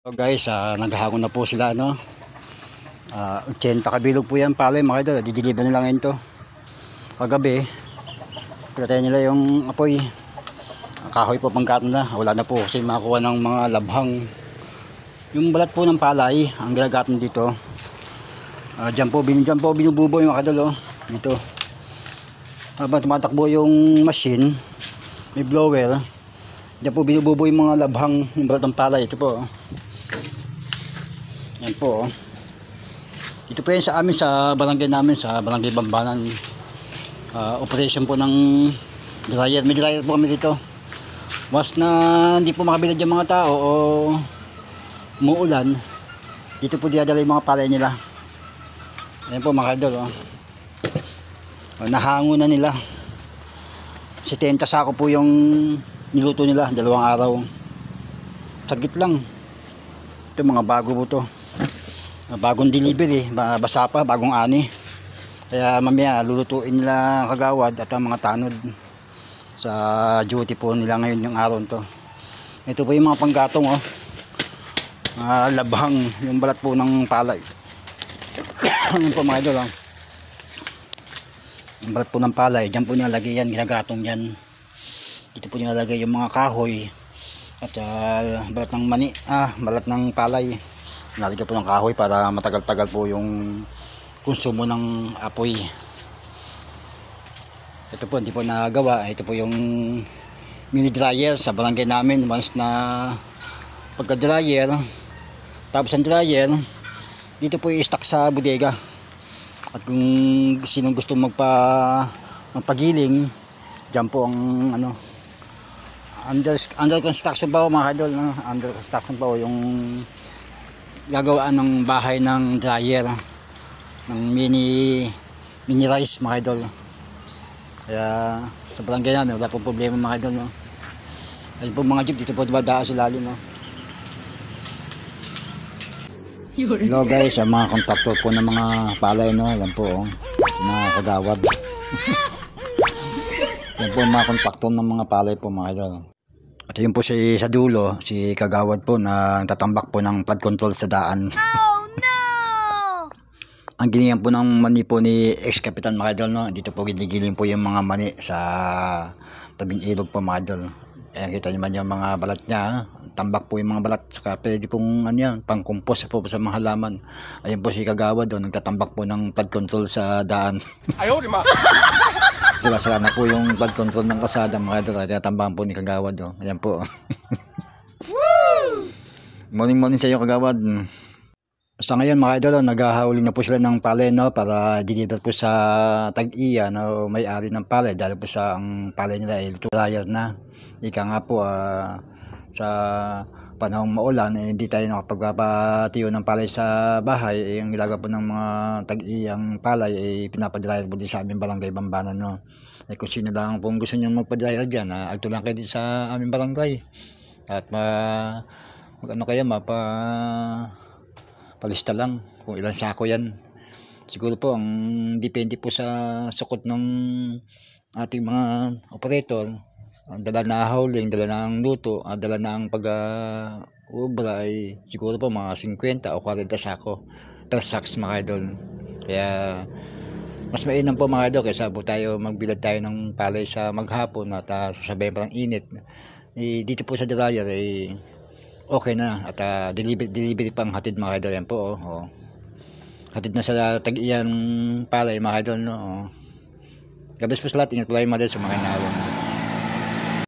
So guys, naghahakon na po sila, no? 80 kabilog po yan palay mga idol. Didiliban nila ngayon to. Paggabi, pinatay nila yung apoy. Kahoy po pangkaton na. Wala na po kasi makakuha ng mga labhang. Yung balat po ng palay, ang ginagaton dito. Diyan po binububo yung mga idol, oh. Dito. Habang tumatakbo yung machine, may blower. Diyan po binububo yung mga labhang yung balat ng palay. Ito po, oh. Yan po, oh. Ito po yan sa amin, sa barangay namin, sa barangay Bambanan. Operation po ng dryer. May dryer po kami dito. Once na hindi po makabilad yung mga tao o umuulan, dito po dinadala yung mga palay nila. Ayan po mga idol, oh. Nahango na nila. 70 sako po yung niluto nila, 2 araw. Saglit lang. Ito mga bago po to. Bagong delivery, basa pa, bagong ani. Kaya mamaya lulutuin nila kagawad at ang mga tanod sa duty po nila ngayon yung araw to. Ito po yung mga panggatong, oh. Labhang yung balat po ng palay. Yan po mga idol, oh. Yung balat po ng palay, dyan po nilalagay yan, ginagatong yan. Dito po nilalagay yung mga kahoy at balat ng mani, balat ng palay. Nalagyan po ng kahoy para matagal-tagal po yung konsumo ng apoy. Ito po hindi po nagawa. Ito po yung mini dryer sa barangay namin. Once na pagka dryer, tapos ang dryer, dito po i-stock sa bodega. At kung sinong gusto magpagiling, dyan po ang under construction pa po mga idol, no? Under construction pa po yung gagawaan ng bahay ng dryer ng mini rice mga idol. Kaya sa barangay namin wala pong problema mga idol, no? Ayun po mga jeep dito po dumadaan sa lalim, no? Hello guys, ang mga kontraktor po ng mga palay, no? Yan po, oh. Mga kagawad. Yan po mga kontraktor ng mga palay po mga idol. At yun po sa dulo, si kagawad po na tatambak po ng flood control sa daan. Oh no! Ang giniyan po ng mani po ni ex-kapitan mga idol, no? Dito po ginigiling po yung mga mani sa tabing ilog po mga idol. Ayan, kita naman yung mga balat niya, tambak po yung mga balat, saka pwede pong pang compost po sa mga halaman. Ayun po si kagawad, oh, nagtatambak po ng flood control sa daan. Ayaw, di ma! Sila na po yung flood control ng kasada mga idol. Tinatambahan po ni kagawad, oh. Ayan po. Morning sa iyo kagawad. Sa ngayon mga idol, naghahawli na po sila ng palay, no, para deliver po sa tag-iya na may-ari ng palay, dahil po sa ang palay nila ay dryer na. Ika nga po, sa panahong maulan, hindi tayo nakapagpapatiyo ng palay sa bahay. Ang ilagawa po ng mga tag-iyang palay ay pinapadryer po din sa aming barangay Bambanan, no. Kung sino lang po gusto nyo magpa-dryer dyan, agtulang kayo din sa aming barangay at palista lang kung ilang sako yan. Siguro po ang depende po sa sukot ng ating mga operator. Ang dala na hauling, dala ng luto, dala ng pag-ubra ay siguro po mga 50 o 40 sako per sacks mga idol. Kaya mas mainam po mga idol kaysa po tayo magbilad tayo ng palay sa maghapon at sasabihin parang init. Dito po sa dryer ay okay na at delivery pang hatid mga idol. Yan po, oh. Hatid na sa tag-iyang palay mga idol, no, oh. God bless po sa lahat. Ingat po tayo mga idol sa mga inaawang.